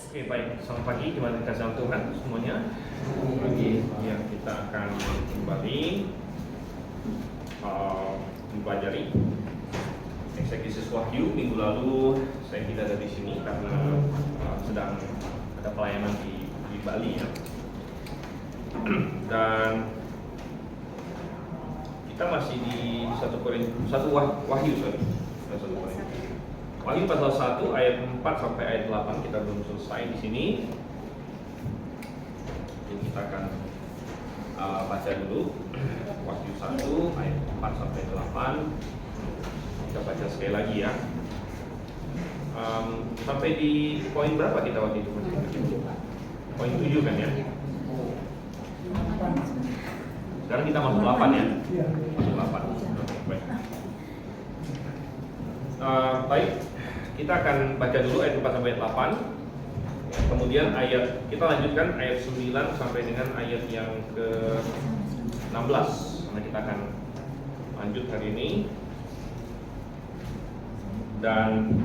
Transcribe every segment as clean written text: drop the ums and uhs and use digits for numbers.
Oke, baik. Selamat pagi, gimana kasih Tuhan semuanya? Pagi. Ya, kita akan kembali mempelajari Eksegesis Wahyu. Minggu lalu saya tidak ada di sini karena sedang ada pelayanan di Bali ya. Dan kita masih di Wahyu, sorry. Wahyu pasal 1 ayat 4 sampai ayat 8 kita belum selesai di sini. Jadi kita akan baca dulu Wahyu 1 ayat 4 sampai 8. Kita baca sekali lagi ya. Sampai di poin berapa kita waktu itu? Poin 7 kan ya? Sekarang kita masuk 8 ya. Masuk 8. Baik. Baik, kita akan baca dulu ayat 4 sampai 8. Kemudian kita lanjutkan ayat 9 sampai dengan ayat yang ke-16. Karena kita akan lanjut hari ini. Dan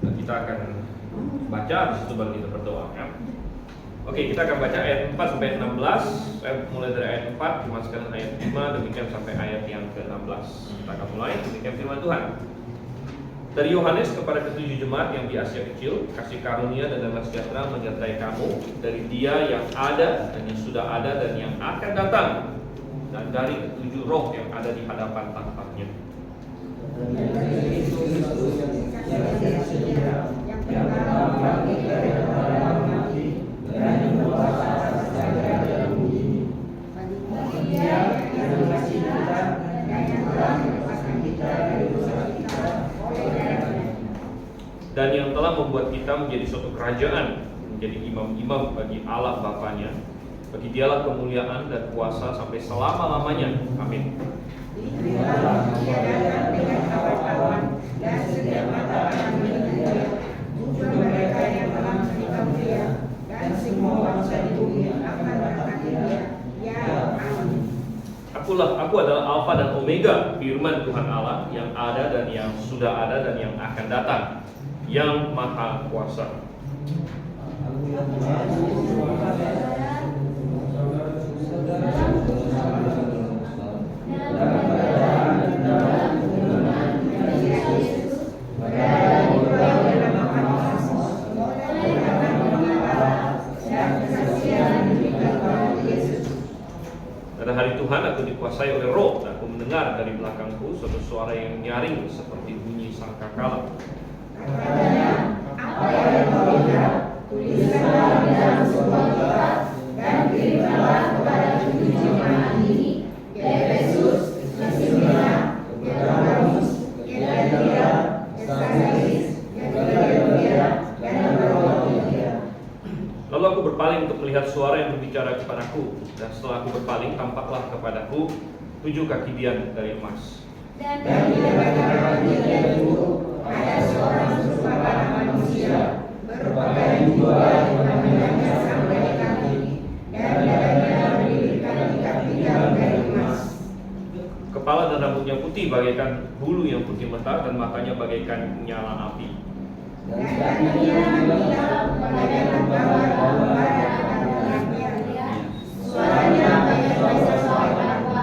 kita akan baca, habis itu baru kita berdoa ya. Oke, kita akan baca ayat 4 sampai 16. Mulai dari ayat 4, dimasukkan ayat 5, demikian sampai ayat yang ke-16. Kita akan mulai, demikian firman Tuhan. Dari Yohanes kepada ketujuh jemaat yang di Asia Kecil, kasih karunia dan damai sejahtera menyertai kamu dari Dia yang ada dan yang sudah ada dan yang akan datang, dan dari ketujuh roh yang ada di hadapan tahtanya. Dan yang telah membuat kita menjadi suatu kerajaan, menjadi imam-imam bagi Allah Bapanya. Bagi Dialah kemuliaan dan kuasa sampai selama-lamanya. Amin. Aku adalah Alfa dan Omega, firman Tuhan Allah, yang ada dan yang sudah ada dan yang akan datang, yang maha kuasa. Pada hari Tuhan aku dikuasai oleh roh, dan aku mendengar dari belakangku suatu suara yang nyaring seperti bunyi sangkakala. Apa yang kau lihat, tuliskanlah di dalam sebuah kitab dan kirimkanlah kepada ketujuh jemaat ini, ke Efesus, ke Smyrna, ke Pergamus, ke Tiatira, ke Sardis, ke Filadelfia, dan ke Laodikia. Lalu aku berpaling untuk melihat suara yang berbicara kepadaku, dan setelah aku berpaling tampaklah kepadaku 7 kaki dian dari emas. Dan di depan kaki dian itu ada seorang serupa anak manusia, berpakaian jubah yang panjangnya sampai di kaki, dan dadanya berdirikan di kaki dian dari emas. Kepala dan rambutnya putih bagaikan bulu yang putih mentah, dan matanya bagaikan nyala api. Dan dia melihat bagaikan gambar pada anak-anaknya. Suaranya bagaikan sesuai aqua.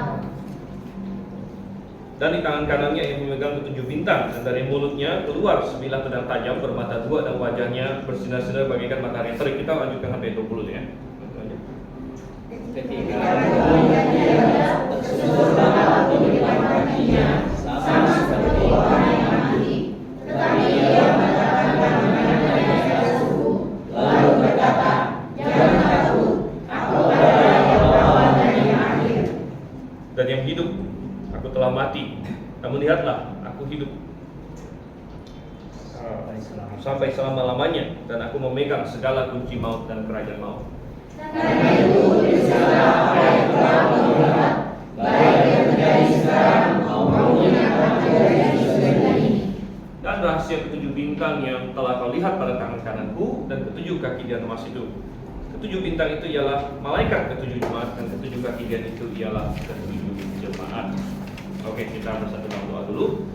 Dan di tangan kanannya ia memegang ketujuh bintang, dan dari mulutnya keluar sebilah pedang tajam bermata 2, dan wajahnya bersinar-sinar bagaikan matahari yang terik. Kita lanjutkan sampai 20 ya. Ketika api di depan kakinya, sama seperti orang yang mati, tetapi ia mengatakan kepada suku, lalu berkata, jangan takut, aku adalah yang awal dan yang akhir, dan yang hidup. Aku telah mati, namun lihatlah, aku hidup sampai selama-lamanya, dan aku memegang segala kunci maut dan kerajaan maut. Karena itu, segala apa yang telah kau lihat, baik yang terjadi sekarang maupun yang akan terjadi sesudah ini. Dan rahasia ketujuh bintang yang telah kau lihat pada tangan kananku, dan ketujuh kaki dian emas itu. Ketujuh bintang itu ialah malaikat ketujuh jemaat, dan ketujuh kaki dian itu ialah ketujuh jemaat. Oke, kita bersatu dalam doa dulu.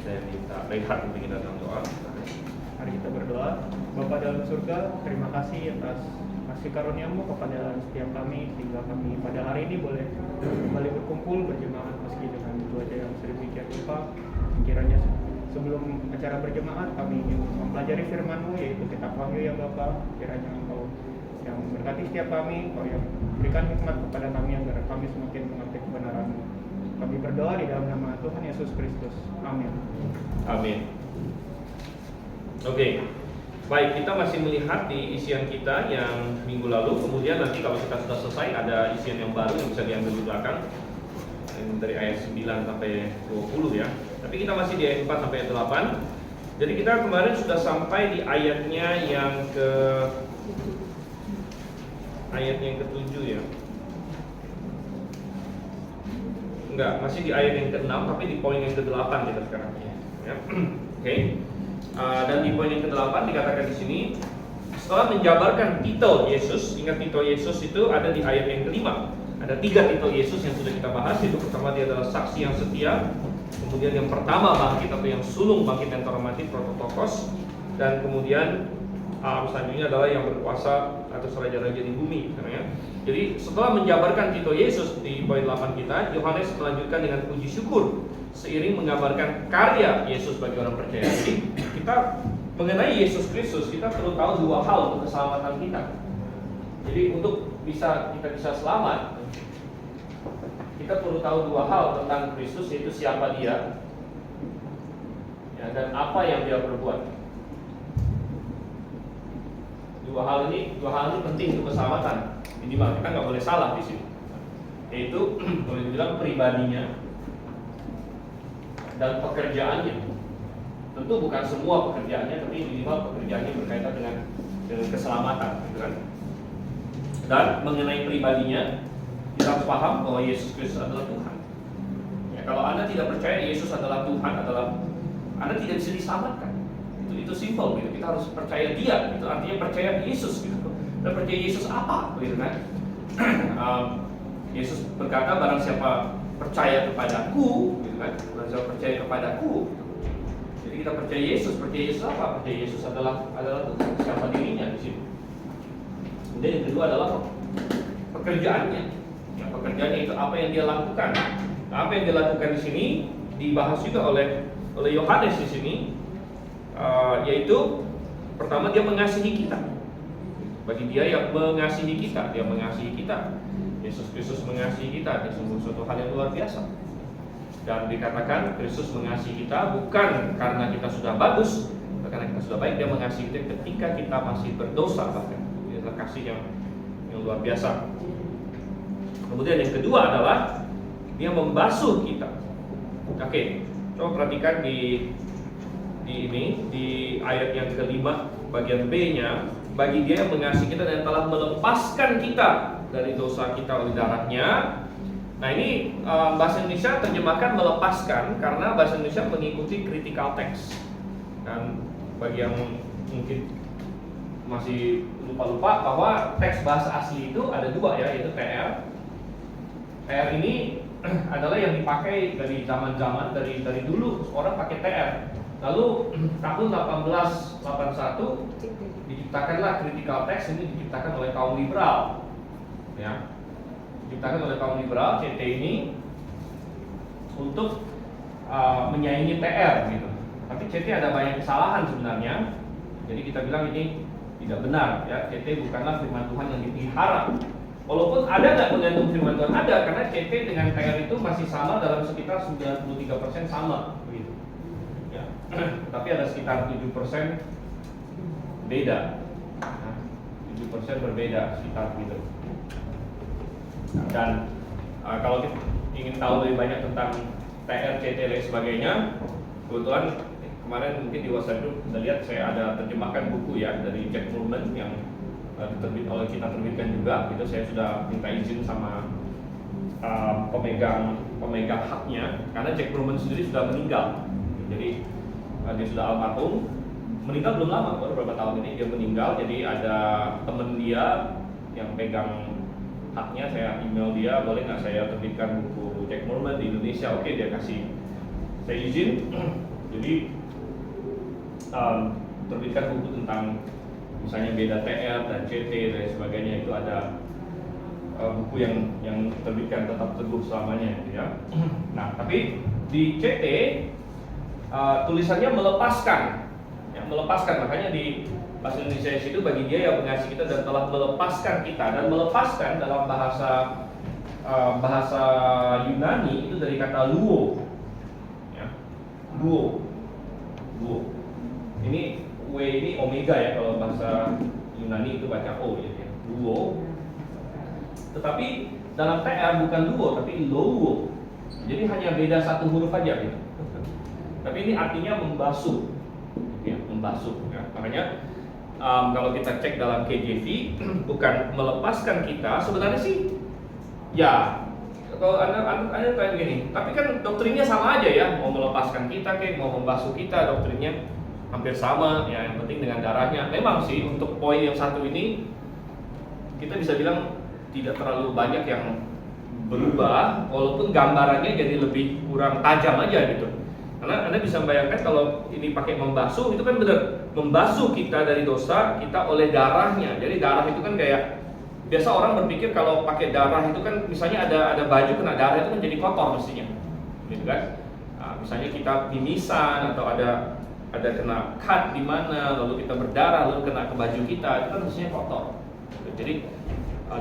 Saya minta rehat untuk kita dalam doa. Mari kita berdoa. Bapa dalam surga, terima kasih atas kasih karunia-Mu kepada setiap kami, sehingga kami pada hari ini boleh kembali berkumpul berjemaat meski dengan cuaca yang sedemikian rupa. Kiranya sebelum acara berjemaat kami ingin mempelajari firman-Mu, yaitu kitab Wahyu ya Bapa. Kiranya Engkau yang berkati setiap kami, Engkau yang berikan hikmat kepada kami agar kami semakin mengerti kebenaran-Mu. Kami berdoa di dalam nama Tuhan Yesus Kristus. Amin. Amin. Oke. Baik, kita masih melihat di isian kita yang minggu lalu. Kemudian nanti kalau kita sudah selesai ada isian yang baru yang bisa diambil di belakang, dari ayat 9 sampai 20 ya. Tapi kita masih di ayat 4 sampai ayat 8. Jadi kita kemarin sudah sampai di ayatnya yang ke-7 ya. Enggak, masih di ayat yang ke-6 tapi di poin yang ke-8 kita sekarang ya. Oke. Dan di poin yang ke-8 dikatakan di sini, setelah menjabarkan titel Yesus, ingat titel Yesus itu ada di ayat yang ke-5. Ada 3 titel Yesus yang sudah kita bahas. Itu pertama, dia adalah saksi yang setia. Kemudian yang pertama bangkit atau yang sulung bangkit yang terhormati, prototokos. Dan kemudian selanjutnya adalah yang berkuasa atas raja-raja di bumi. Jadi setelah menjabarkan titel Yesus di poin 8 kita, Yohanes melanjutkan dengan puji syukur seiring mengabarkan karya Yesus bagi orang percaya. Jadi kita mengenai Yesus Kristus, kita perlu tahu 2 hal untuk keselamatan kita. Jadi untuk kita bisa selamat, kita perlu tahu 2 hal tentang Kristus, yaitu siapa Dia ya, dan apa yang Dia perbuat. 2 hal ini penting untuk keselamatan. Minimal kita nggak boleh salah di sini. Yaitu boleh dibilang pribadinya dan pekerjaannya. Tentu bukan semua pekerjaannya, tapi minimal pekerjaannya berkaitan dengan keselamatan, gitu kan? Dan mengenai pribadinya, kita harus paham bahwa Yesus Kristus adalah Tuhan. Ya, kalau Anda tidak percaya Yesus adalah Tuhan, Anda tidak bisa diselamatkan. Itu simple gitu. Kita harus percaya Dia. Itu artinya percaya Yesus gitu. Dan percaya Yesus apa? Gitu kan? Yesus berkata, barang siapa percaya kepadaku, gitu kan? Barang siapa percaya kepadaku. Jadi kita percaya Yesus apa? Percaya Yesus adalah Tuhan. Siapa dirinya di sini. Kemudian yang kedua adalah pekerjaannya. Ya, pekerjaannya itu apa yang dia lakukan. Nah, apa yang dia lakukan di sini dibahas juga oleh Yohanes di sini, yaitu pertama dia mengasihi kita. Bagi dia yang mengasihi kita, dia mengasihi kita. Yesus Kristus mengasihi kita, itu sungguh suatu hal yang luar biasa. Dan dikatakan Kristus mengasihi kita bukan karena kita sudah bagus, bukan karena kita sudah baik. Dia mengasihi kita ketika kita masih berdosa bahkan. Itu adalah kasih yang luar biasa. Kemudian yang kedua adalah dia membasuh kita. Oke, coba perhatikan di ayat yang kelima bagian B-nya, bagi dia yang mengasihi kita dan telah melepaskan kita dari dosa kita oleh darahnya. Nah ini bahasa Indonesia terjemahkan melepaskan karena bahasa Indonesia mengikuti critical text. Dan bagi yang mungkin masih lupa bahwa teks bahasa asli itu ada 2 ya, yaitu TR. TR ini adalah yang dipakai dari zaman-zaman dari dulu orang pakai TR. Lalu tahun 1881 diciptakanlah critical text. Ini diciptakan oleh kaum liberal. Ya, diciptakan oleh kaum liberal CT ini untuk menyaingi TR gitu. Tapi CT ada banyak kesalahan sebenarnya. Jadi kita bilang ini tidak benar ya. CT bukanlah firman Tuhan yang dipelihara. Walaupun ada nggak mengandung firman Tuhan, ada, karena CT dengan TR itu masih sama dalam sekitar 93% sama begitu. Ya. Tapi ada sekitar 7% beda. Nah, 7% berbeda sekitar gitu. Dan kalau kita ingin tahu lebih banyak tentang TR, CT dan sebagainya, kebetulan kemarin mungkin di WhatsApp itu kita lihat saya ada terjemahkan buku ya dari Jack Murman yang kita terbitkan juga. Itu saya sudah minta izin sama pemegang haknya, karena Jack Murman sendiri sudah meninggal. Jadi dia sudah almarhum, meninggal belum lama, baru beberapa tahun ini dia meninggal. Jadi ada teman dia yang pegang haknya, saya email dia, boleh nggak saya terbitkan buku Jack Murman di Indonesia? Oke, dia kasih saya izin. Jadi terbitkan buku tentang misalnya beda TR dan CT dan sebagainya, itu ada buku yang terbitkan tetap teguh selamanya gitu ya. Nah, tapi di CT tulisannya melepaskan, ya, melepaskan. Makanya di bahasa Indonesia itu bagi dia yang mengasihi kita dan telah melepaskan kita. Dan melepaskan dalam bahasa Yunani itu dari kata luo, ya, luo. Ini W ini omega ya, kalau bahasa Yunani itu baca O ya, luo. Tetapi dalam TR bukan luo tapi lowo. Jadi hanya beda satu huruf aja gitu. Tapi ini artinya membasuh, ya, membasuh. Ya. Makanya kalau kita cek dalam KJV bukan melepaskan kita, sebenarnya sih ya kalau anda kayak gini. Tapi kan doktrinnya sama aja ya, mau melepaskan kita kayak mau membasuh kita, doktrinnya hampir sama. Ya, yang penting dengan darahnya. Memang sih untuk poin yang satu ini kita bisa bilang tidak terlalu banyak yang berubah, walaupun gambarannya jadi lebih kurang tajam aja gitu. Karena Anda bisa membayangkan kalau ini pakai membasuh, itu kan benar membasuh kita dari dosa kita oleh darahnya. Jadi darah itu kan kayak biasa orang berpikir kalau pakai darah itu kan misalnya ada baju kena darah itu kan jadi kotor mestinya, gitu kan? Nah, misalnya kita mimisan atau ada kena cut di mana, lalu kita berdarah lalu kena ke baju kita, itu kan mestinya kotor. Jadi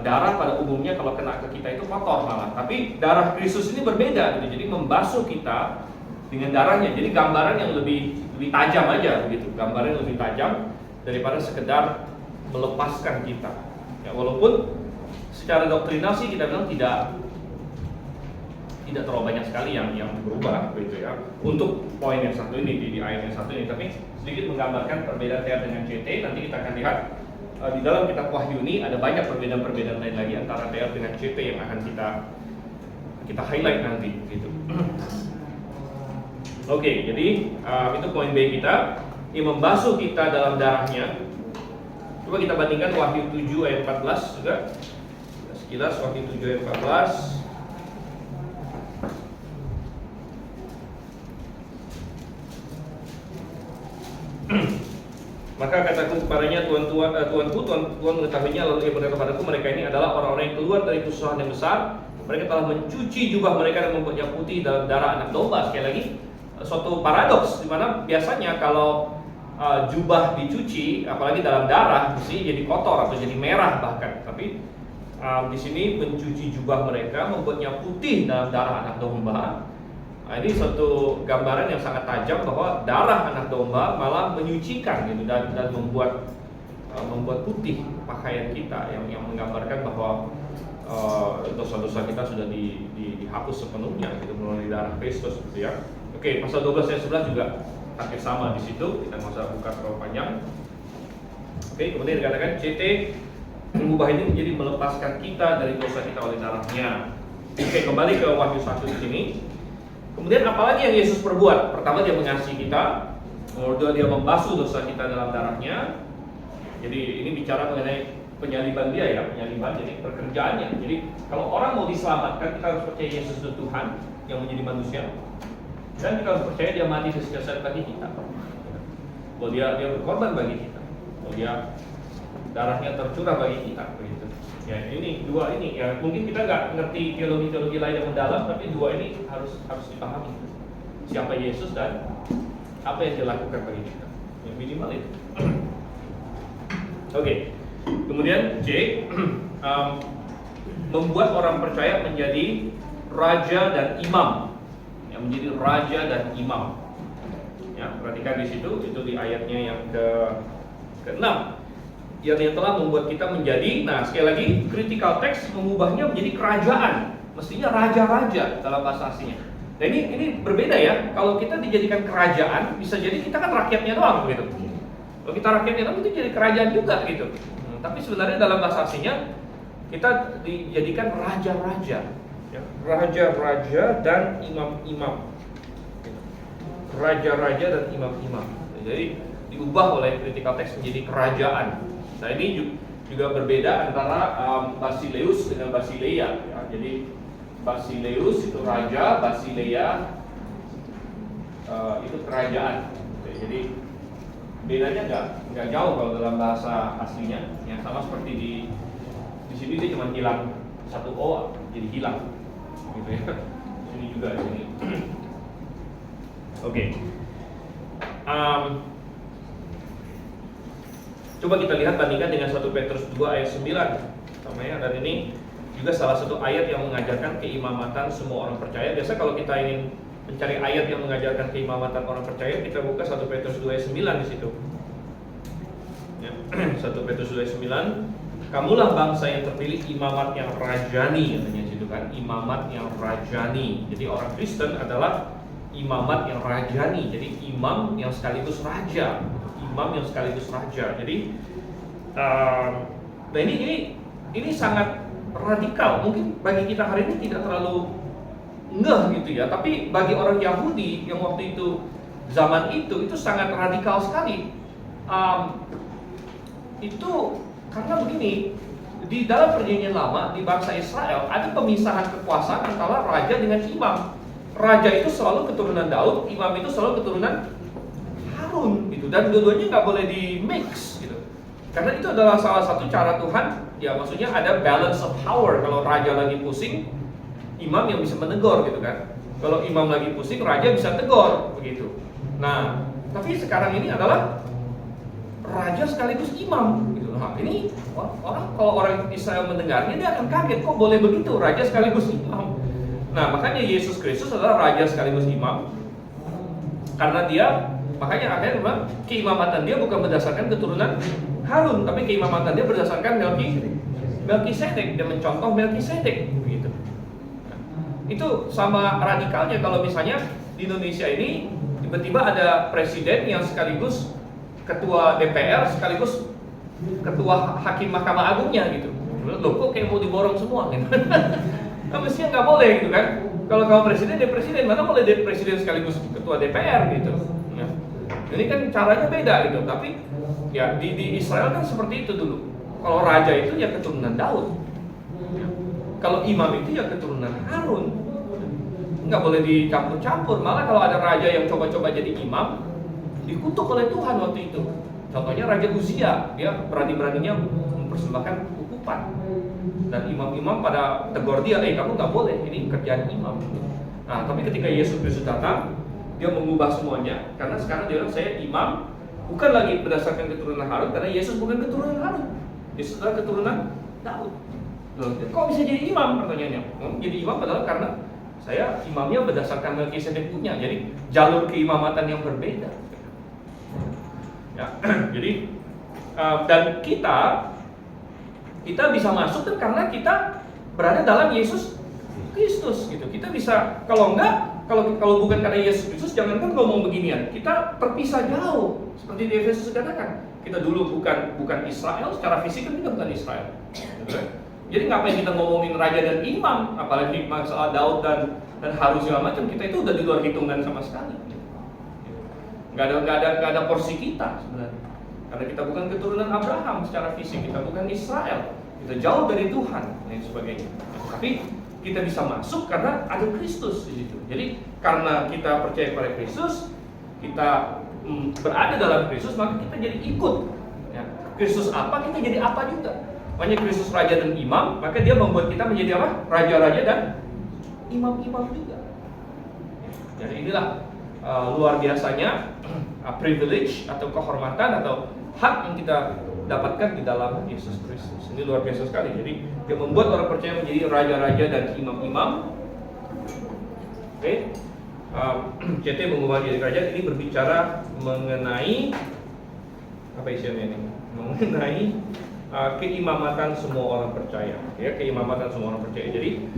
darah pada umumnya kalau kena ke kita itu kotor malah. Tapi darah Kristus ini berbeda gitu. Jadi membasuh kita dengan darahnya. Jadi gambaran yang lebih tajam aja begitu. Gambaran yang lebih tajam daripada sekedar melepaskan kita. Ya, walaupun secara doktrinal sih kita bilang tidak terlalu banyak sekali yang berubah begitu ya. Untuk poin yang satu ini di ayat yang satu ini, tapi sedikit menggambarkan perbedaan TR dengan CT. Nanti kita akan lihat di dalam kitab Wahyu ini ada banyak perbedaan-perbedaan lain lagi antara TR dengan CT yang akan kita highlight nanti gitu. Oke, jadi itu poin B kita. Ini membasuh kita dalam darahnya. Coba kita bandingkan Wahyu 7 ayat 14 juga. Sekilas Wahyu 7 ayat 14. Maka kataku kepadanya, Tuanku, Tuhan mengetahuinya, lalu ia berkata kepadaku, mereka ini adalah orang-orang yang keluar dari kesusahan yang besar. Mereka telah mencuci jubah mereka dan membuatnya putih dalam darah anak domba. Sekali lagi, suatu paradoks di mana biasanya kalau jubah dicuci, apalagi dalam darah, mesti jadi kotor atau jadi merah bahkan. Tapi di sini mencuci jubah mereka, membuatnya putih dalam darah anak domba. Nah, ini suatu gambaran yang sangat tajam bahwa darah anak domba malah menyucikan gitu, dan membuat putih pakaian kita, yang menggambarkan bahwa dosa-dosa kita sudah dihapus sepenuhnya gitu melalui darah Kristus gitu ya. Oke, pasal 12 ayat 11 juga hampir sama di situ. Kita nggak usah buka terlalu panjang. Oke, kemudian dikatakan CT mengubah ini menjadi melepaskan kita dari dosa kita oleh darahnya. Oke, kembali ke Wahyu 1 di sini. Kemudian apalagi yang Yesus perbuat? Pertama, dia mengasihi kita. Kedua, dia membasuh dosa kita dalam darahnya. Jadi ini bicara mengenai penyaliban dia ya, penyaliban, jadi pekerjaannya. Jadi kalau orang mau diselamatkan, kita harus percaya Yesus itu Tuhan yang menjadi manusia, dan kita harus percaya dia mati secara bagi kita. Bahwa dia berkorban bagi kita, bahwa dia darahnya tercurah bagi kita, begitu. Ya, ini dua ini ya, mungkin kita nggak ngerti teologi lain yang mendalam, tapi dua ini harus dipahami. Siapa Yesus dan apa yang dia lakukan bagi kita, yang minimal itu. Oke. Kemudian C, membuat orang percaya menjadi raja dan imam, ya, menjadi raja dan imam. Ya, perhatikan di situ, itu di ayatnya yang ke-6. Yang telah membuat kita menjadi, nah sekali lagi critical text mengubahnya menjadi kerajaan, mestinya raja-raja dalam bahasa aslinya. Dan ini berbeda ya. Kalau kita dijadikan kerajaan, bisa jadi kita kan rakyatnya doang gitu. Kalau kita rakyatnya doang, itu jadi kerajaan juga gitu. Tapi sebenarnya dalam bahasa aslinya kita dijadikan raja-raja, ya, raja-raja dan imam-imam, raja-raja dan imam-imam. Jadi diubah oleh critical text menjadi kerajaan. Nah, ini juga berbeda antara Basileus dengan Basileia. Ya. Jadi Basileus itu raja, Basileia itu kerajaan. Jadi bedanya nggak jauh kalau dalam bahasa aslinya, yang sama seperti di sini dia cuma hilang satu o jadi hilang, gitu ya. Sini juga di sini. Oke. Coba kita lihat bandingkan dengan 1 Petrus 2 ayat 9 namanya, dan ini juga salah satu ayat yang mengajarkan keimamatan semua orang percaya. Biasa kalau kita ingin mencari ayat yang mengajarkan keimamatan orang percaya, kita buka 1 Petrus 2 ayat 9 di situ. Ya. 1 Petrus 2 ayat 9, kamulah bangsa yang terpilih, imamat yang rajani, katanya situ kan, imamat yang rajani. Jadi orang Kristen adalah imamat yang rajani, jadi imam yang sekaligus raja. Imam yang sekaligus raja. Jadi nah ini sangat radikal. Mungkin bagi kita hari ini tidak terlalu ngeh gitu ya, tapi bagi orang Yahudi yang waktu itu zaman itu sangat radikal sekali. Itu karena begini, di dalam perjanjian lama di bangsa Israel ada pemisahan kekuasaan antara raja dengan imam. Raja itu selalu keturunan Daud, imam itu selalu keturunan Harun gitu, dan dua-duanya nggak boleh di mix gitu. Karena itu adalah salah satu cara Tuhan, ya maksudnya ada balance of power. Kalau raja lagi pusing, imam yang bisa menegur gitu kan. Kalau imam lagi pusing, raja bisa tegur begitu. Nah, tapi sekarang ini adalah raja sekaligus imam gitu. Nah, ini kalau orang Israel mendengarnya dia akan kaget, kok boleh begitu, raja sekaligus imam. Nah, makanya Yesus Kristus adalah raja sekaligus imam. Karena dia, makanya akhirnya memang keimamatan dia bukan berdasarkan keturunan Harun, tapi keimamatan dia berdasarkan Melkisedek. Dia mencontoh Melkisedek begitu. Nah, itu sama radikalnya kalau misalnya di Indonesia ini tiba-tiba ada presiden yang sekaligus ketua DPR sekaligus ketua hakim Mahkamah Agungnya gitu. Loh, kok kayak mau diborong semua gitu. Nah, mestinya nggak boleh gitu kan. Kalau kamu presiden, dia presiden, mana boleh dia presiden sekaligus ketua DPR gitu. Nah, ini kan caranya beda gitu. Tapi ya di Israel kan seperti itu dulu. Kalau raja itu ya keturunan Daud, kalau imam itu ya keturunan Harun. Nggak boleh dicampur-campur. Malah kalau ada raja yang coba-coba jadi imam, dikutuk oleh Tuhan waktu itu. Contohnya Raja Uzia, dia berani-beraninya mempersembahkan ukupan. Dan imam-imam pada tegur dia, kamu nggak boleh, ini kerjaan imam. Nah, tapi ketika Yesus Kristus datang, dia mengubah semuanya. Karena sekarang dia bilang, saya imam, bukan lagi berdasarkan keturunan Harun, karena Yesus bukan keturunan Harun. Yesus adalah keturunan Daud. Kok bisa jadi imam? Pertanyaannya. Jadi imam adalah karena saya imamnya berdasarkan Melkisedek punya. Jadi jalur keimamatan yang berbeda. Ya, jadi dan kita bisa masuk kan karena kita berada dalam Yesus Kristus gitu. Kita bisa, kalau bukan karena Yesus Kristus, jangankan ngomong beginian, kita terpisah jauh. Seperti di Efesus katakan, kita dulu bukan Israel, secara fisik kan kita bukan Israel. Jadi ngapain kita ngomongin raja dan imam, apalagi masalah Daud dan Harun segala macam, kita itu udah di luar hitungan sama sekali. Nggak ada porsi kita sebenarnya. Karena kita bukan keturunan Abraham secara fisik, kita bukan Israel, kita jauh dari Tuhan dan sebagainya. Tapi kita bisa masuk karena ada Kristus di situ. Jadi karena kita percaya pada Kristus, kita berada dalam Kristus, maka kita jadi ikut. Ya. Kristus apa, kita jadi apa juga. Makanya Kristus raja dan imam, maka dia membuat kita menjadi apa? Raja-raja dan imam-imam juga. Jadi inilah luar biasanya privilege atau kehormatan atau hak yang kita dapatkan di dalam Yesus Kristus. Ini luar biasa sekali. Jadi dia membuat orang percaya menjadi raja-raja dan imam-imam. Oke. CT mengubah jadi raja ini berbicara mengenai apa isinya ini? Mengenai keimamatan semua orang percaya. Ya, keimamatan semua orang percaya. Jadi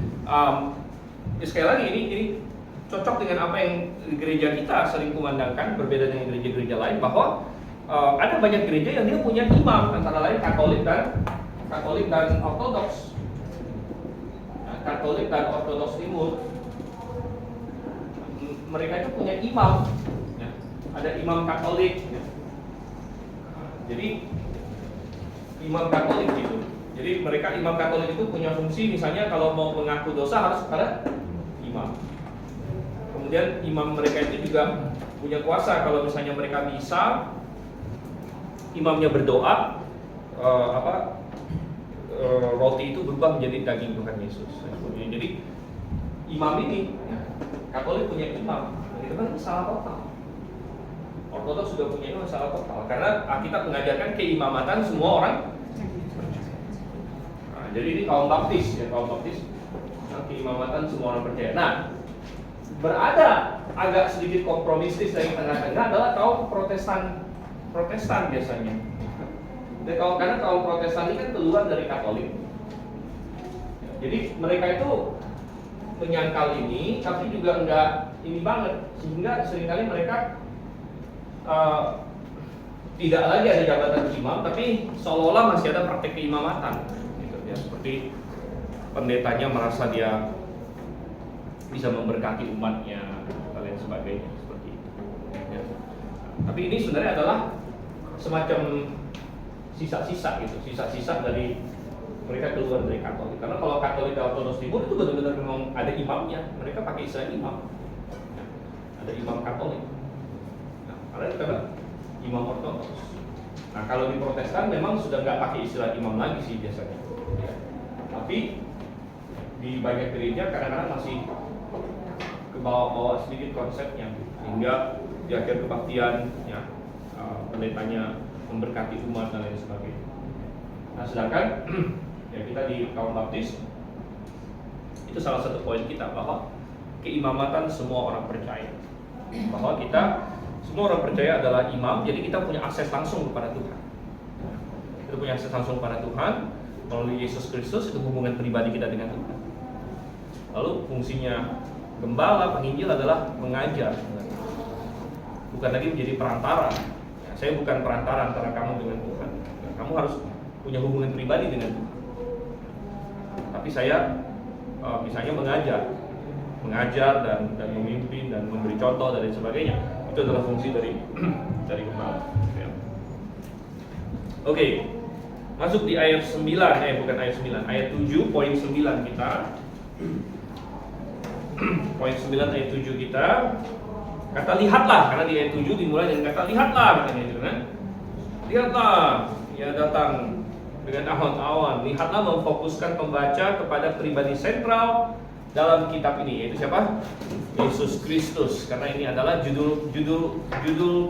sekali lagi ini cocok dengan apa yang gereja kita sering kumandangkan, berbeda dengan gereja-gereja lain, bahwa ada banyak gereja yang dia punya imam, antara lain Katolik dan Ortodoks. Nah, Katolik dan Ortodoks Timur, mereka itu punya imam. Ya. Ada imam Katolik. Ya. Jadi imam Katolik gitu. Jadi mereka imam Katolik itu punya fungsi, misalnya kalau mau mengaku dosa harus ada imam. Kemudian imam mereka itu juga punya kuasa kalau misalnya mereka bisa imamnya berdoa, roti itu berubah menjadi daging Tuhan Yesus. Jadi imam ini, Katolik punya imam, itu kan salah total. Ortodoks sudah punya imam salah total, karena Alkitab mengajarkan keimamatan semua orang. Nah, jadi ini kaum baptis, keimamatan semua orang percaya. Nah, berada agak sedikit kompromistis dari tengah-tengah adalah kaum Protestan biasanya. Karena kaum Protestan ini kan keluar dari Katolik. Jadi mereka itu menyangkal ini, tapi juga enggak ini banget, sehingga seringkali mereka tidak lagi ada jabatan imam, tapi seolah-olah masih ada praktek keimamatan, gitu ya. Seperti pendetanya merasa dia bisa memberkati umatnya dan lain sebagainya, seperti itu. Ya. Tapi ini sebenarnya adalah semacam sisa-sisa gitu, sisa-sisa dari mereka keluar dari Katolik. Karena kalau Katolik dan Ortodoks Timur itu benar-benar memang ada imamnya, mereka pakai istilah imam. Ya. Ada imam Katolik. Karena imam Ortodoks. Nah, kalau di Protestan memang sudah nggak pakai istilah imam lagi sih biasanya. Ya. Tapi di banyak gereja kadang-kadang masih ke bawah-bawah sedikit konsepnya, sehingga di akhir kebaktian, ya, pendetanya memberkati umat dan lain sebagainya. Nah, sedangkan ya kita di kaum baptis itu salah satu poin kita bahwa keimamatan semua orang percaya, bahwa kita semua orang percaya adalah imam, jadi kita punya akses langsung kepada Tuhan. Kita punya akses langsung kepada Tuhan melalui Yesus Kristus, itu hubungan pribadi kita dengan Tuhan. Lalu fungsinya gembala, penginjil adalah mengajar, bukan lagi menjadi perantara. Saya bukan perantara antara kamu dengan Tuhan. Kamu harus punya hubungan pribadi dengan Tuhan. Tapi saya misalnya mengajar dan memimpin dan memberi contoh dan lain sebagainya. Itu adalah fungsi dari gembala. Ya. Oke, masuk di ayat 9, bukan ayat 9, ayat 7, poin 9 kita. Poin 9 ayat 7 kita. Kata lihatlah, karena di ayat 7 dimulai dengan kata lihatlah, katanya itu kan. Lihatlah, ya datang dengan awan-awan. Lihatlah memfokuskan pembaca kepada pribadi sentral dalam kitab ini, yaitu siapa? Yesus Kristus. Karena ini adalah judul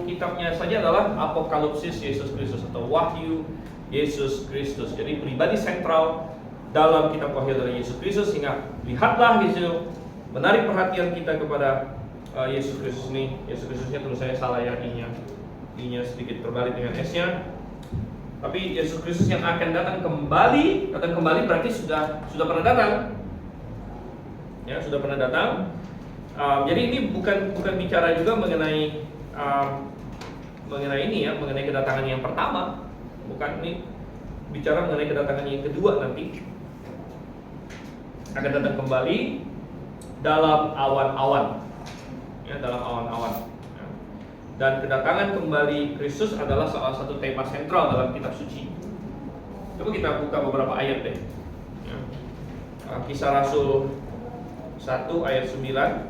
kitabnya saja adalah Apokalipsis Yesus Kristus atau Wahyu Yesus Kristus. Jadi pribadi sentral dalam kitab Wahyu dari Yesus Kristus, sehingga lihatlah gitu, menarik perhatian kita kepada Yesus Kristus ini. Yesus Kristusnya tulis saya salah ya, I-nya sedikit terbalik dengan S-nya. Tapi Yesus Kristus yang akan datang kembali berarti sudah pernah datang. Ya, sudah pernah datang. Jadi ini bukan bicara juga mengenai ini ya, mengenai kedatangan yang pertama. Bukan, ini bicara mengenai kedatangan yang kedua nanti. Akan datang kembali dalam awan-awan. Ya, dalam awan-awan. Ya. Dan kedatangan kembali Kristus adalah salah satu tema sentral dalam kitab suci. Coba kita buka beberapa ayat deh. Ya. Kisah Rasul 1 ayat 9.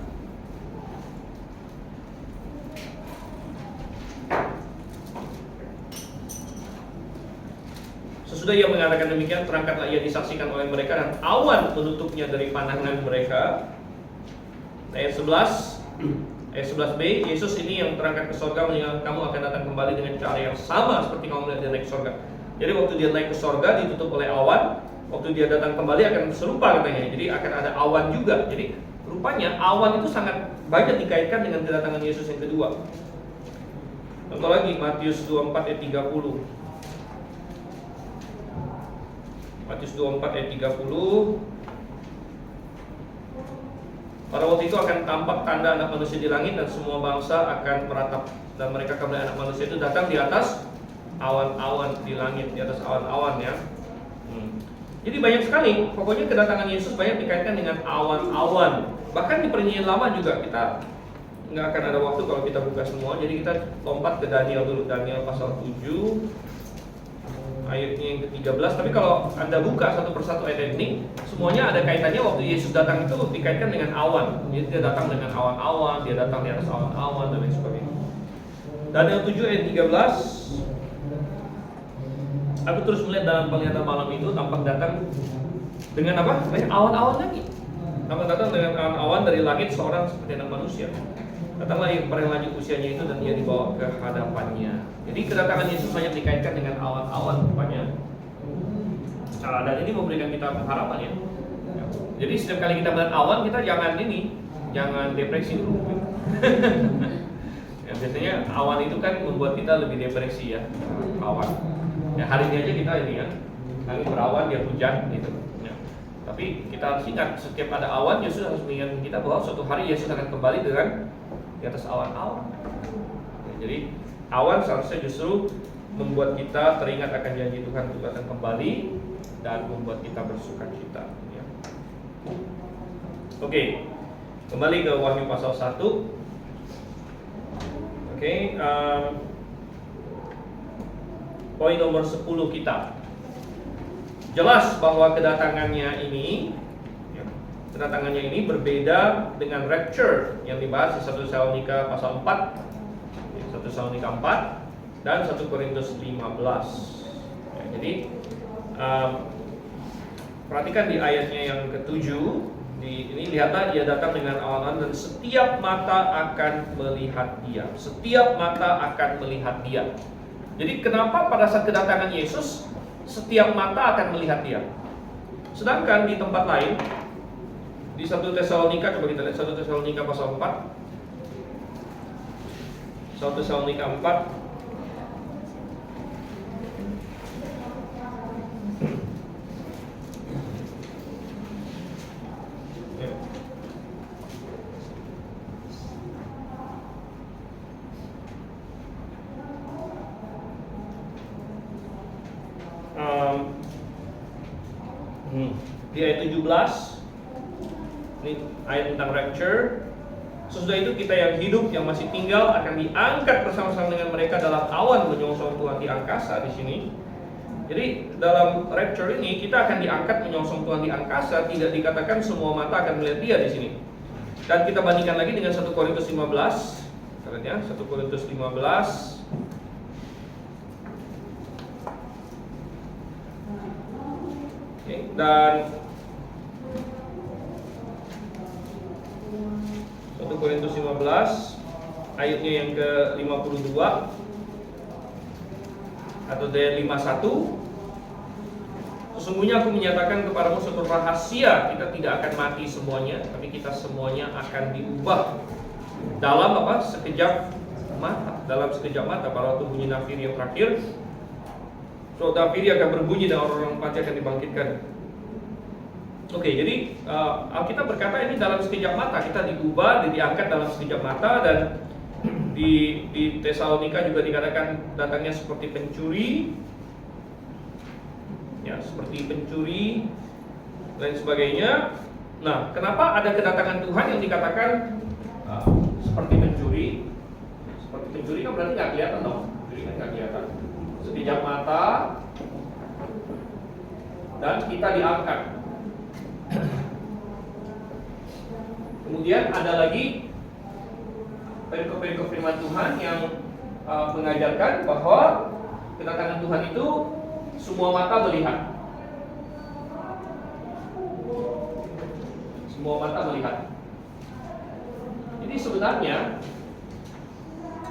Sesudah ia mengatakan demikian, terangkatlah ia disaksikan oleh mereka dan awan menutupnya dari pandangan mereka. Ayat 11. Ayat 11b, Yesus ini yang terangkat ke sorga meninggalkan kamu akan datang kembali dengan cara yang sama seperti kamu melihat dia naik ke sorga. Jadi waktu dia naik ke sorga ditutup oleh awan, waktu dia datang kembali akan serupa katanya. Jadi akan ada awan juga. Jadi rupanya awan itu sangat banyak dikaitkan dengan kedatangan Yesus yang kedua. Contoh lagi Matius 24 ayat 30. Matius 24 ayat 30. Pada waktu itu akan tampak tanda anak manusia di langit dan semua bangsa akan meratap, dan mereka akan melihat anak manusia itu datang di atas awan-awan di langit, di atas awan-awan ya. Jadi banyak sekali, pokoknya kedatangan Yesus banyak dikaitkan dengan awan-awan. Bahkan di Perjanjian Lama juga kita nggak akan ada waktu kalau kita buka semua. Jadi kita lompat ke Daniel dulu, Daniel pasal 7 ayatnya yang ke-13. Tapi kalau Anda buka satu persatu ayat ini, semuanya ada kaitannya. Waktu Yesus datang itu dikaitkan dengan awan. Jadi dia datang dengan awan-awan, dia datang di atas awan-awan dan lain sebagainya. Daniel 7 ayat 13. Aku terus melihat dalam penglihatan malam itu tampak datang dengan apa? Awan-awan lagi. Tampak datang dengan awan-awan dari langit seorang seperti anak manusia. Datanglah yang paling lanjut usianya itu dan dia dibawa ke hadapannya. Jadi kedatangan Yesus banyak dikaitkan dengan awan-awan rupanya. Dan ini memberikan kita pengharapan ya. Jadi setiap kali kita melihat awan kita jangan depresi dulu. Ya, biasanya awan itu kan membuat kita lebih depresi ya, awan. Ya hari ini aja kita ini ya, langit berawan dia hujan gitu. Ya. Tapi kita harus ingat setiap ada awan Yesus harus mengingatkan kita bahwa suatu hari Yesus akan kembali dengan di atas awan-awan. Ya, jadi awan seharusnya justru membuat kita teringat akan janji Tuhan untuk akan kembali dan membuat kita bersukacita. Ya. Oke, kembali ke Wahyu pasal 1. Oke, poin nomor 10 kita. Jelas bahwa kedatangannya ini berbeda dengan rapture yang dibahas di 1 Tesalonika pasal 4, 1 Tesalonika 4 dan 1 Korintus 15. Ya, jadi perhatikan di ayatnya yang ke-7. Ini lihatlah dia datang dengan awan-awan dan setiap mata akan melihat dia. Setiap mata akan melihat dia. Jadi kenapa pada saat kedatangan Yesus setiap mata akan melihat dia? Sedangkan di tempat lain di 1 Tesalonika, coba kita lihat 1 Tesalonika pasal 4. 1 Tesalonika 4 di ayat 17 ini ayat tentang rapture. Sesudah itu kita yang hidup yang masih tinggal akan diangkat bersama-sama dengan mereka dalam awan menyongsong Tuhan di angkasa di sini. Jadi dalam rapture ini kita akan diangkat menyongsong Tuhan di angkasa, tidak dikatakan semua mata akan melihat dia di sini. Dan kita bandingkan lagi dengan 1 Korintus 15. Kita lihat ya, 1 Korintus 15. Oke, dan 1 Korintus 15 ayatnya yang ke-52 atau dari 51. Sesungguhnya aku menyatakan kepadamu suatu rahasia, kita tidak akan mati semuanya, tapi kita semuanya akan diubah dalam apa? Sekejap mata. Dalam sekejap mata. Pada waktu bunyi nafiri yang terakhir, suatu nafiri akan berbunyi dan orang-orang mati akan dibangkitkan. Oke, jadi Alkitab berkata ini dalam sekejap mata kita diubah, diangkat dalam sekejap mata. Dan di Tesalonika juga dikatakan datangnya seperti pencuri, ya seperti pencuri dan sebagainya. Nah, kenapa ada kedatangan Tuhan yang dikatakan seperti pencuri? Seperti pencuri kan berarti nggak kelihatan dong, pencuri kan nggak kelihatan. Sekejap mata dan kita diangkat. Kemudian ada lagi perikop-perikop firman Tuhan yang mengajarkan bahwa kedatangan Tuhan itu semua mata melihat. Semua mata melihat. Jadi sebenarnya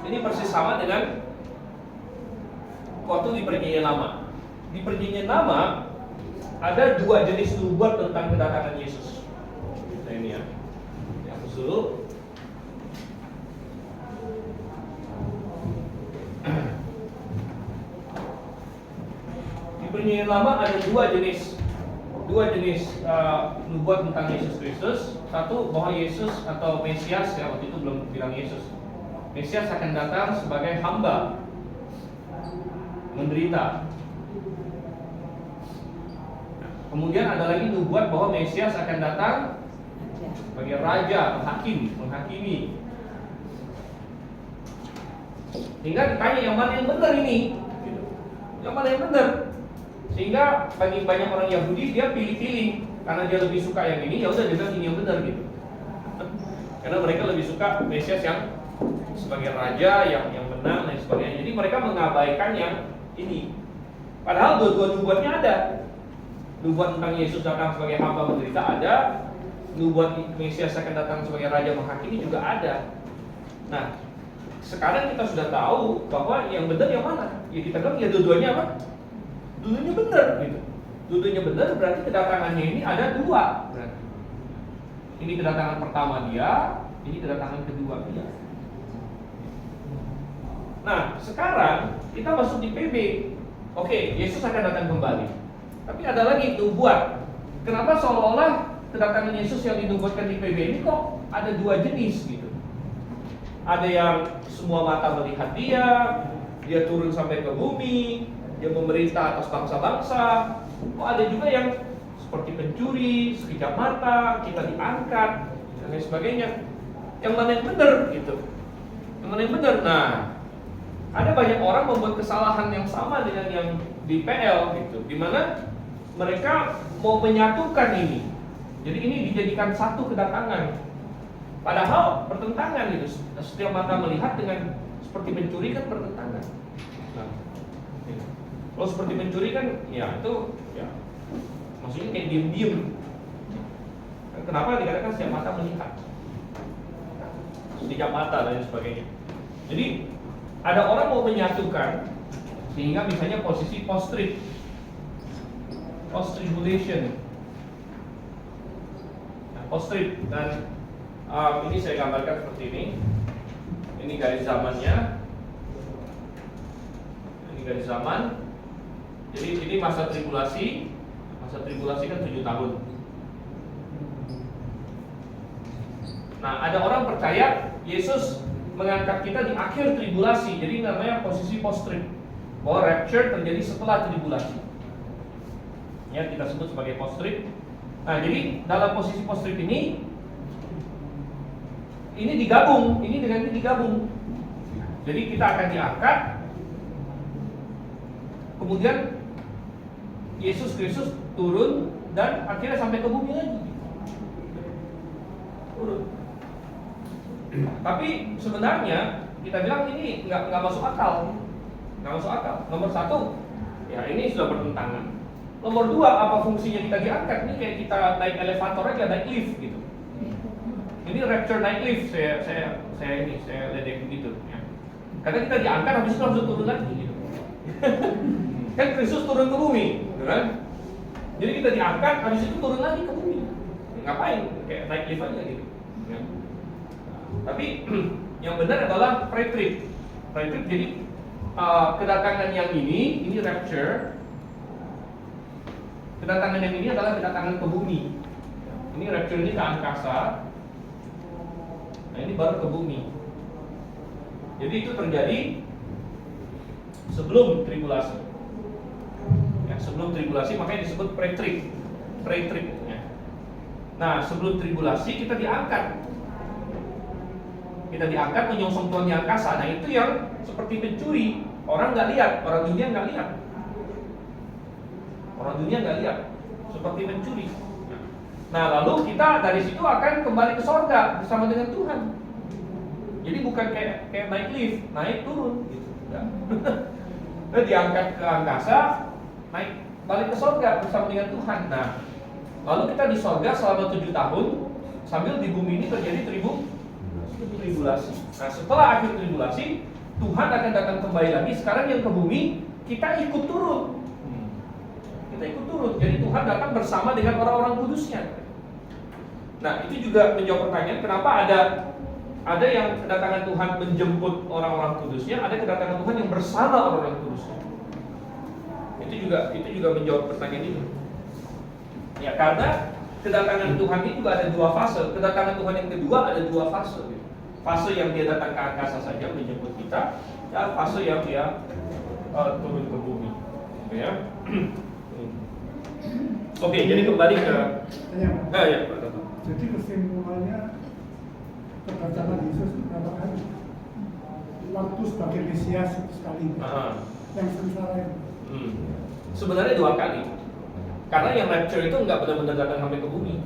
ini persis sama dengan waktu di Perjanjian Lama. Di Perjanjian Lama ada dua jenis nubuat tentang kedatangan Yesus. Nah ini ya, hapus dulu. Di Perjanjian Lama ada dua jenis nubuat tentang Yesus Kristus. Satu bahwa Yesus atau Mesias, ya waktu itu belum bilang Yesus. Mesias akan datang sebagai hamba, menderita. Kemudian ada lagi nubuat bahwa Mesias akan datang sebagai raja, menghakimi. Sehingga ditanya yang mana yang benar ini? Yang mana yang benar? Sehingga bagi banyak orang Yahudi dia pilih-pilih karena dia lebih suka yang ini, ya udah dia bilang ini yang benar gitu. Karena mereka lebih suka Mesias yang sebagai raja, yang menang dan sebagainya. Jadi mereka mengabaikan yang ini. Padahal dua-dua nubuatnya ada. Nubuat tentang Yesus datang sebagai hamba menderita ada, nubuat Mesias akan datang sebagai raja menghakimi juga ada. Nah, sekarang kita sudah tahu bahwa yang benar yang mana? Ya kita bilang ya dua-duanya apa? Dua-duanya benar gitu. Dua-duanya benar berarti kedatangannya ini ada dua. Berarti. Ini kedatangan pertama dia, ini kedatangan kedua dia. Nah, sekarang kita masuk di PB. Oke, Yesus akan datang kembali. Tapi ada lagi nubuat. Kenapa seolah-olah kedatangan Yesus yang dinubuatkan di PB ini kok ada dua jenis gitu? Ada yang semua mata melihat dia turun sampai ke bumi, dia memerintah atas bangsa-bangsa. Kok ada juga yang seperti pencuri, sekejap mata, kita diangkat, dan lain sebagainya. Yang mana yang benar gitu? Yang mana yang benar? Nah, ada banyak orang membuat kesalahan yang sama dengan yang di PL gitu, di mana mereka mau menyatukan ini. Jadi ini dijadikan satu kedatangan. Padahal bertentangan gitu. Setiap mata melihat dengan seperti mencuri kan bertentangan. Nah, kalau seperti mencuri kan, ya itu ya maksudnya kayak diem-diem. Kenapa dikatakan setiap mata melihat? Setiap mata dan sebagainya. Jadi ada orang mau menyatukan sehingga misalnya posisi post-tribulation. Nah, post-trib dan ini saya gambarkan seperti ini. Ini garis zamannya. Ini garis zaman. Jadi ini masa tribulasi. Masa tribulasi kan 7 tahun. Nah, ada orang percaya Yesus mengangkat kita di akhir tribulasi. Jadi namanya posisi post-trib. Bahwa rapture terjadi setelah tribulasi. Ya, kita sebut sebagai post-trib. Nah, jadi dalam posisi post-trib ini digabung, ini dengan ini digabung. Jadi kita akan diangkat. Kemudian Yesus Kristus turun dan akhirnya sampai ke bumi lagi. Turun. Tapi sebenarnya kita bilang ini nggak masuk akal. Nggak masuk akal. Nomor satu, ya ini sudah bertentangan. Nomor dua, apa fungsinya kita diangkat? Ini kayak kita naik elevator aja, naik lift gitu. Ini rapture naik lift, saya ledek gitu. Ya. Karena kita diangkat, habis itu langsung turun lagi gitu. Kan Kristus turun ke bumi, gitu kan? Jadi kita diangkat, habis itu turun lagi ke bumi. Ngapain? Kayak naik lift aja gitu. Ya. Tapi yang benar adalah pre-trib. Pre-trib jadi kedatangan yang ini rapture. Kedatangan yang ini adalah kedatangan ke bumi. Ini rapture ini ke angkasa. Nah, ini baru ke bumi. Jadi itu terjadi sebelum tribulasi. Ya, sebelum tribulasi makanya disebut pre-trib. Pre-trib. Ya. Nah, sebelum tribulasi kita diangkat. Kita diangkat menyongsong Tuhan di angkasa. Nah, itu yang seperti pencuri. Orang nggak lihat, orang dunia nggak lihat. Orang dunia nggak lihat, seperti mencuri. Nah, lalu kita dari situ akan kembali ke sorga bersama dengan Tuhan. Jadi bukan kayak naik lift, naik turun gitu. Nah, diangkat ke angkasa, naik balik ke sorga bersama dengan Tuhan. Nah, lalu kita di sorga selama 7 tahun, sambil di bumi ini terjadi tribulasi. Nah, setelah akhir tribulasi, Tuhan akan datang kembali lagi. Sekarang yang ke bumi, kita ikut turun. Kita ikut turun. Jadi Tuhan datang bersama dengan orang-orang kudusnya. Nah, itu juga menjawab pertanyaan kenapa ada yang kedatangan Tuhan menjemput orang-orang kudusnya, ada kedatangan Tuhan yang bersama orang-orang kudusnya. Itu juga menjawab pertanyaan ini. Ya, karena kedatangan Tuhan ini juga ada 2 fase. Kedatangan Tuhan yang kedua ada 2 fase. Fase yang dia datang ke angkasa saja menjemput kita, dan fase yang dia turun ke bumi. Ya. Oke, jadi kembali ke ya, Pak Toto. Jadi kesimpulannya kedatangan Yesus berapa kali? Waktu sebagai Mesias sekali. Yang sengsara itu. Sebenarnya 2 kali. Karena yang rapture itu nggak benar-benar datang sampai ke bumi,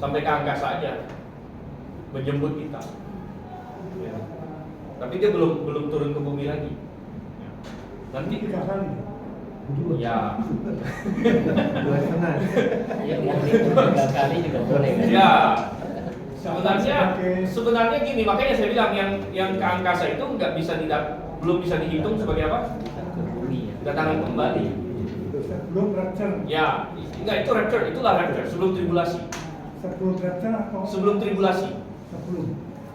sampai ke angkasa aja, menjemput kita. Ya. Tapi dia belum turun ke bumi lagi. Nanti 3 kali. Ya. 2,5. Ya mau hitung 3 kali juga boleh kan? Ya. Sebenarnya gini, makanya saya bilang yang ke angkasa itu belum bisa dihitung sebagai apa? Ke bumi ya. Datangan kembali. Sebelum rapture. Ya, enggak itu rapture, itulah rapture sebelum tribulasi. Sebelum rapture atau Sebelum tribulasi.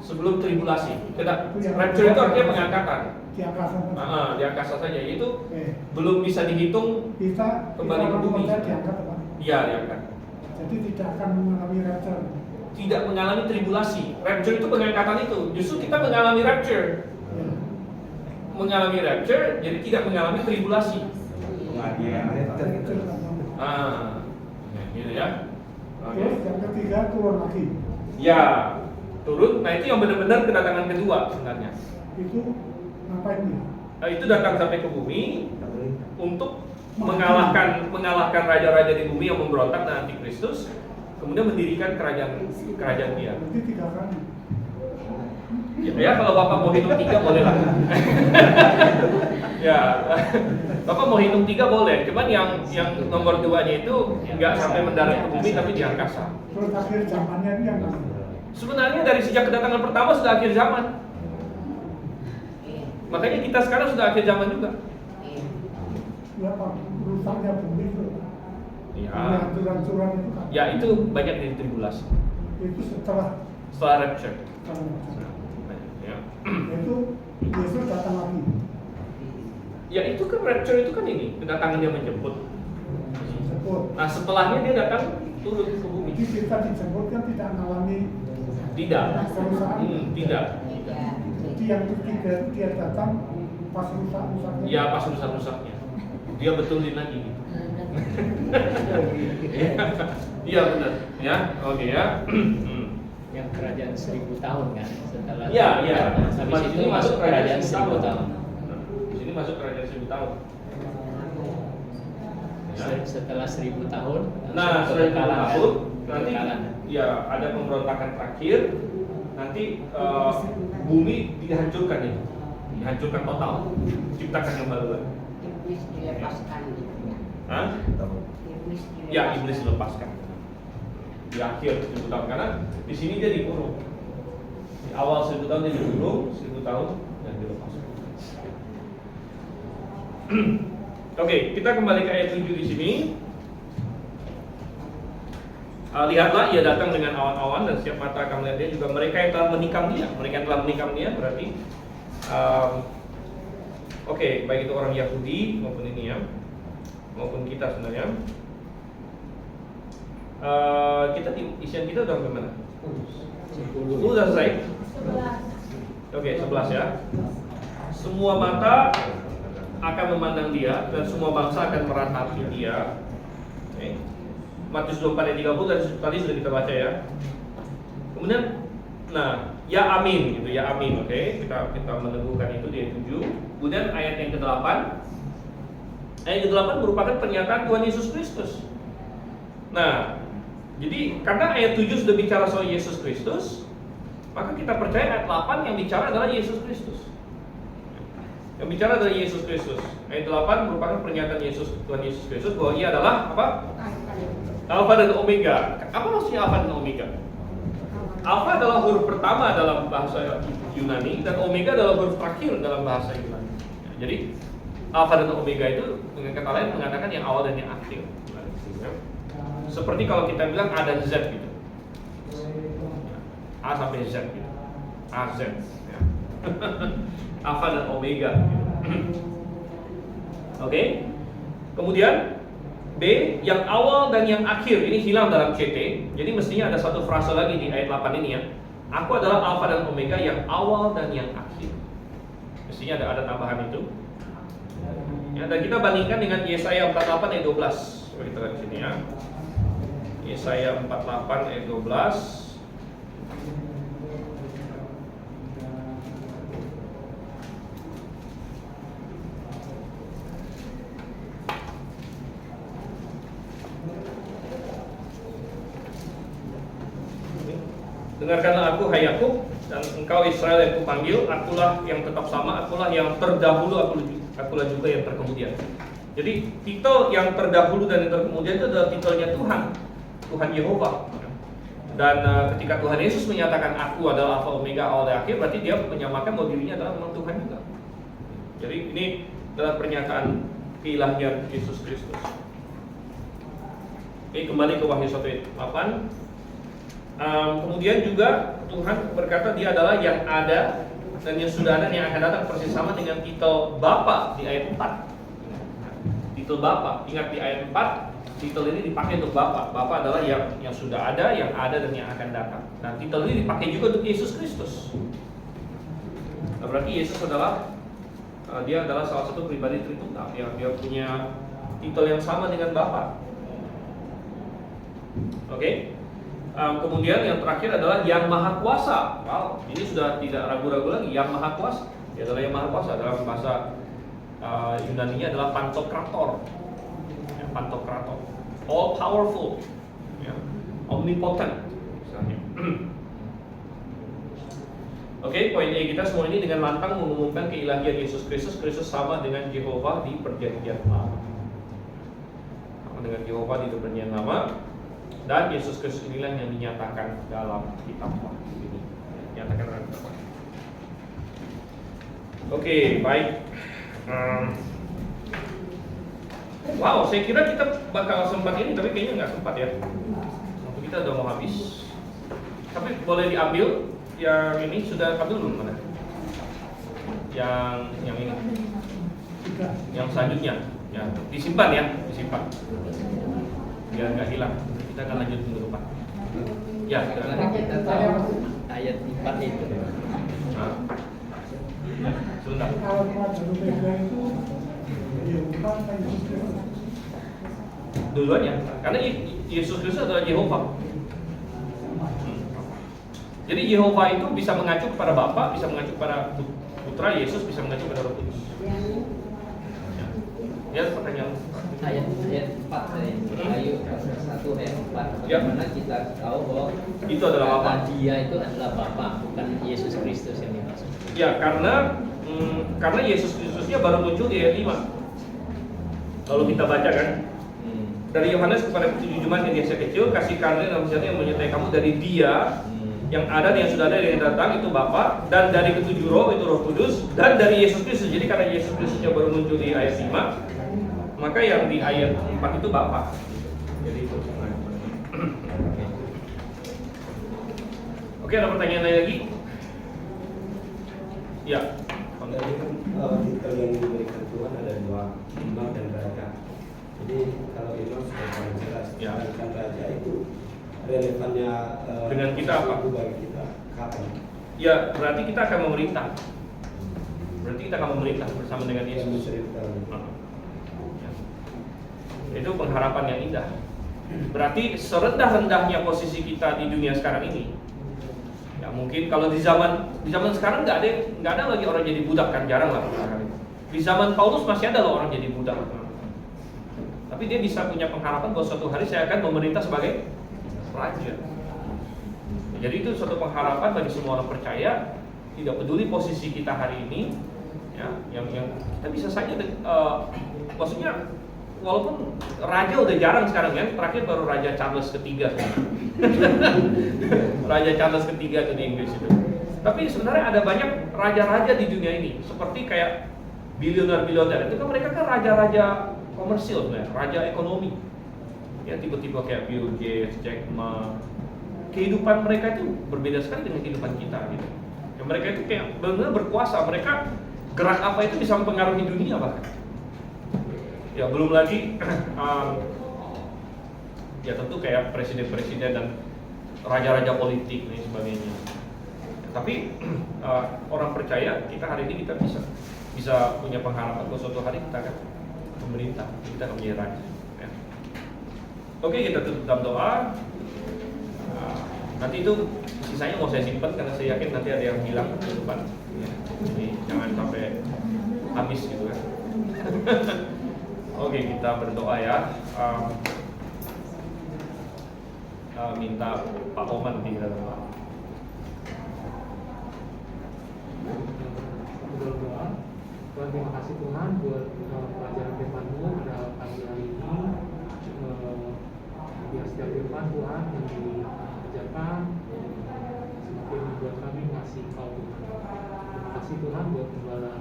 Sebelum tribulasi. Rapture itu artinya pengangkatan. Di angkasa. Di angkasa saja. Itu belum bisa dihitung Kita kembali ke bumi. diangkat apa? Iya, diangkat. Jadi tidak akan mengalami rapture. Tidak mengalami tribulasi. Rapture itu pengangkatan itu. Justru kita mengalami rapture. Ya. Mengalami rapture, jadi tidak mengalami tribulasi. Gitu ya. Terus yang ketiga turun lagi. Ya, turun. Nah itu yang benar-benar kedatangan kedua sebenarnya. Itu ngapain dia? Itu datang sampai ke bumi untuk mengalahkan raja-raja di bumi yang memberontak dan antikristus, kemudian mendirikan kerajaan dia. Berarti 3 kali. Ya kalau Bapak mau hitung 3 boleh lah. Ya, Bapak mau hitung 3 boleh. Cuman yang nomor 2-nya itu nggak sampai mendarat ke bumi tapi di angkasa. Terus akhir zamannya ini yang mana? Sebenarnya dari sejak kedatangan pertama sudah akhir zaman. Makanya kita sekarang sudah akhir zaman juga. Berapa rusaknya bumi itu? Ya. Hancur-hancuran itu kan? Ya itu banyak dari tribulasi. Itu setelah Rapture. Ya. itu Yesus datang lagi. Ya itu kan rapture itu kan ini kedatangan dia menjemput. Sebut. Nah setelahnya dia datang turun ke bumi. Jadi kita dijemput kan tidak mengalami Tidak. kerusakan. Tidak. Jadi yang ketiga dia datang pas rusak-rusaknya. Ya pas rusak-rusaknya. Dia betulin lagi. Iya benar. Ya oke ya. Yang kerajaan 1000 tahun kan setelah Iya. habis itu masuk kerajaan 1000 tahun. Di sini masuk kerajaan 1000 tahun. Setelah 1000 tahun. Nah, 1000 tahun nanti kebakaran. ya ada pemberontakan terakhir. Nanti bumi dihancurkan itu, dihancurkan total, ciptakan yang baru lagi. Iblis dilepaskan gitu ya. Hah? Ya iblis dilepaskan. Di akhir 1000 tahun karena di sini dia dikurung. Di awal 1000 tahun dia dikurung, 1000 tahun dan dilepaskan. Oke, kita kembali ke ayat 7 di sini. Lihatlah ia datang dengan awan-awan dan setiap mata akan melihat dia, juga mereka yang telah menikam dia. Mereka yang telah menikam dia berarti baik itu orang Yahudi maupun ini ya, maupun kita sebenarnya. Isian kita udah bagaimana? 10 udah selesai? 11 ya. Semua mata akan memandang dia dan semua bangsa akan meratapi dia. Okay. Matius 24 ayat 30 tadi sudah kita baca ya. Kemudian nah, ya amin gitu, ya amin. Oke. Kita meneguhkan itu di ayat 7. Kemudian ayat yang ke-8. Ayat ke-8 merupakan pernyataan Tuhan Yesus Kristus. Nah, jadi karena ayat 7 sudah bicara soal Yesus Kristus, maka kita percaya ayat 8 yang bicara adalah Yesus Kristus. Yang bicara adalah Yesus Kristus. Ayat 8 merupakan pernyataan Tuhan Yesus Kristus bahwa ia adalah apa? Alfa dan Omega. Apa maksudnya Alfa dan Omega? Alfa adalah huruf pertama dalam bahasa Yunani dan Omega adalah huruf terakhir dalam bahasa Yunani. Jadi Alfa dan Omega itu dengan kata lain mengatakan yang awal dan yang akhir. Seperti kalau kita bilang A dan Z gitu. A sampai Z gitu. A Z. Ya. Alfa dan Omega. Oke. Kemudian B, yang awal dan yang akhir ini hilang dalam CT. Jadi mestinya ada satu frase lagi di ayat 8 ini ya. Aku adalah Alfa dan Omega, yang awal dan yang akhir. Mestinya ada tambahan itu. Ya, dan kita bandingkan dengan Yesaya 48 ayat 12. Coba kita lihat di sini ya. Yesaya 48 ayat 12. Dengarkanlah aku, hai Yakub, dan engkau Israel yang kupanggil, akulah yang tetap sama, akulah yang terdahulu, akulah juga yang terkemudian. Jadi titel yang terdahulu dan yang terkemudian itu adalah titelnya Tuhan, Tuhan Yehova. Dan ketika Tuhan Yesus menyatakan aku adalah Alfa Omega, awal dan akhir, berarti dia menyamakan bahwa dirinya adalah memang Tuhan juga. Jadi ini adalah pernyataan keilahian Yesus Kristus. Oke, kembali ke Wahyu 1 ayat 8. Kemudian juga Tuhan berkata dia adalah yang ada dan yang sudah ada dan yang akan datang, persis sama dengan titel Bapa di ayat 4. Titel Bapa, ingat di ayat 4, titel ini dipakai untuk Bapa. Bapa adalah yang sudah ada, yang ada dan yang akan datang. Nah, titel ini dipakai juga untuk Yesus Kristus. Nah, berarti Yesus adalah dia adalah salah satu pribadi Tritunggal yang dia punya titel yang sama dengan Bapa. Oke. Kemudian yang terakhir adalah yang Maha Kuasa. Wow, ini sudah tidak ragu-ragu lagi, yang Maha Kuasa. Dia adalah yang Maha Kuasa. Dalam bahasa Yunani-nya adalah Pantokrator. Ya, Pantokrator. All powerful. Ya, omnipotent misalnya. Oke, poin A kita semua ini dengan lantang mengumumkan keilahian Yesus Kristus. Kristus sama dengan Yehova di Perjanjian Lama. Sama dengan Yehova di Perjanjian Lama. Dan Yesus Kristus inilah yang dinyatakan dalam kitab Wahyu ini. Dinyatakan dalam kitab Wahyu. Oke, baik. Wow, saya kira kita bakal sempat ini, tapi kayaknya nggak sempat ya. Waktu kita udah mau habis. Tapi boleh diambil. Yang ini sudah ambil belum mana? Yang ini. Yang selanjutnya, ya disimpan ya, disimpan. Biar nggak hilang. Kita akan lanjut minggu depan. Ya, Karena kita tahu ayat 4 itu. Nah. Sebentar. Kalau Alfa Omega itu Yehova kan Yesus Kristus. Duluannya, karena Yesus Kristus adalah Yehova. Jadi Yehova itu bisa mengacu kepada Bapa, bisa mengacu kepada Putra, Yesus bisa mengacu kepada Roh Kudus. Ya, pertanyaan. Ayat 4 dari Wahyu 1 ayat 4. Ya. Bagaimana kita tahu bahwa Itu adalah apa? Dia itu adalah Bapa, bukan Yesus Kristus yang dimaksud. Ya, karena Yesus Kristusnya baru muncul di ayat 5. Lalu kita baca kan, dari Yohanes kepada ketujuh jemaat yang di Asia kecil, kasih karunia dan sejahtera yang menyertai kamu dari Dia yang ada dan yang sudah ada dan yang datang, itu Bapa, dan dari ketujuh roh, itu Roh Kudus, dan dari Yesus Kristus. Jadi karena Yesus Kristusnya baru muncul di ayat 5, maka yang di ayat 4 itu Bapa. Jadi itu. Oke, ada pertanyaan lain lagi? Ya. Jadi kan titel yang diberikan Tuhan ada dua, imam dan raja. Jadi kalau imam sudah paling jelas, Ya. sedangkan raja itu relevannya Dengan kita apa? bagi kita kapan? Ya, berarti kita akan memerintah. Berarti kita akan memerintah bersama dengan Yang Yesus. menceritakan. Itu pengharapan yang indah. Berarti serendah-rendahnya posisi kita di dunia sekarang ini, ya mungkin kalau di zaman sekarang nggak ada lagi orang jadi budak, kan jarang lah sekarang. Di zaman Paulus masih ada loh orang jadi budak. Tapi dia bisa punya pengharapan bahwa suatu hari saya akan memerintah sebagai raja. Jadi itu suatu pengharapan bagi semua orang percaya, tidak peduli posisi kita hari ini, ya, yang kita bisa saja, maksudnya walaupun raja udah jarang sekarang kan, terakhir baru Raja Charles III. Raja Charles III itu di Inggris itu. Tapi sebenarnya ada banyak raja-raja di dunia ini, seperti kayak bilioner itu kan, mereka kan raja-raja komersil sebenarnya, raja ekonomi. Ya, tipe-tipe kayak Bill Gates, Jack Ma. Kehidupan mereka itu berbeda sekali dengan kehidupan kita gitu. Ya, mereka itu kayak benar-benar berkuasa, mereka gerak apa itu bisa mempengaruhi dunia bahkan. Ya, belum lagi ya tentu kayak presiden-presiden dan raja-raja politik dan sebagainya. Ya, tapi orang percaya kita hari ini kita bisa punya pengharapan bahwa suatu hari kita akan memerintah, kita akan menjadi raja. Ya. Oke, kita tutup dalam doa. Nanti itu sisanya mau saya simpan karena saya yakin nanti ada yang hilang ke depan. Ya. Jadi jangan sampai habis gitu kan. Oke, kita berdoa ya. Minta Pak Oman di dalam doa. Berdoa. Tuhan, terima kasih Tuhan buat pelajaran firman-Mu. firman Tuhan yang dikerjakan semakin membuat kami ngasih kau Tuhan. Terima kasih Tuhan buat Gembala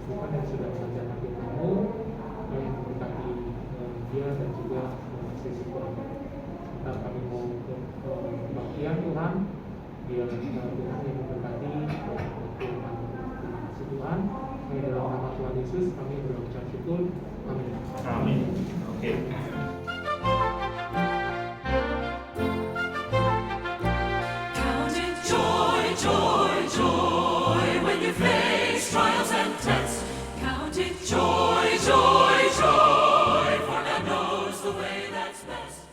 Stephen yang sudah mengajarkan firman-Mu, yang memberkati dia dan juga sesi keluarga. Sebentar kami mau ke kebaktian Tuhan, biar Tuhan yang memberkati firman. Terima kasih Tuhan. Ini dalam nama Tuhan Yesus kami berucap syukur. Amin. Amin. Oke. Count it joy, joy, joy when you face trials and tests. Count it joy, joy, joy, for God knows the way that's best.